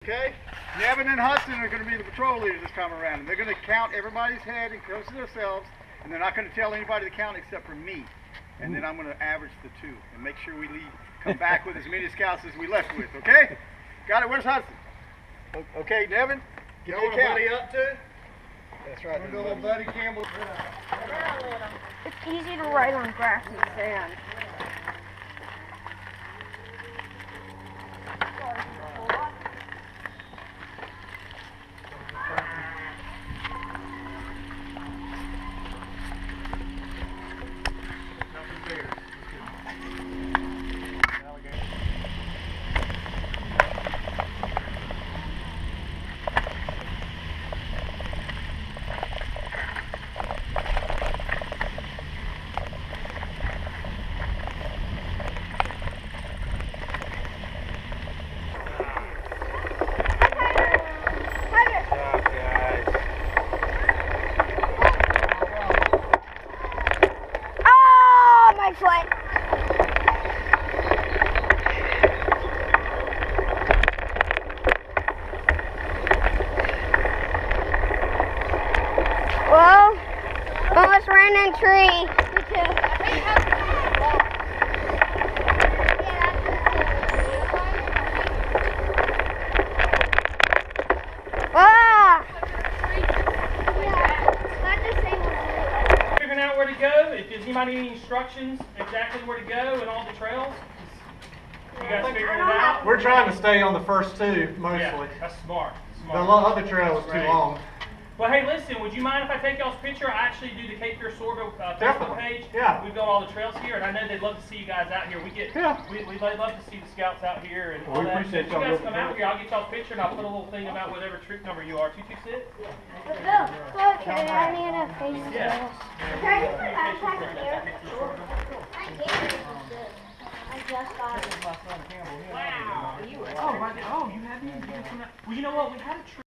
Okay? Nevin and Hudson are going to be the patrol leaders this time around. And they're going to count everybody's head and close to themselves. And they're not going to tell anybody to count except for me. And then I'm going to average the two and make sure we come back with as many scouts as we left with. Okay? Got it? Where's Hudson? Okay, Nevin? Give me a count. Buddy up too? That's right. We're little Buddy Campbell. It's easy to write on grass and sand. Foot. Well, almost ran in a tree. Me too. Ah! Figuring out where to go. If there's anybody need instructions exactly where to go and all the trails, you guys figuring it out? We're trying to stay on the first two mostly. Yeah, that's smart. The other trail is too long. Well, hey, listen, would you mind if I take y'all's picture? I actually do the Cape Fear Sorgo Facebook page. Yeah. We've got all the trails here, and I know they'd love to see you guys out here. We'd love to see the scouts out here and all that. Appreciate y'all. You guys come out here, I'll get y'all's picture, and I'll put a little thing about whatever troop number you are. 226? Okay, I need a face Yeah. Can you put a backpack in here? I just got it. Wow. Oh, you had me? Well, you know what? We had a tree.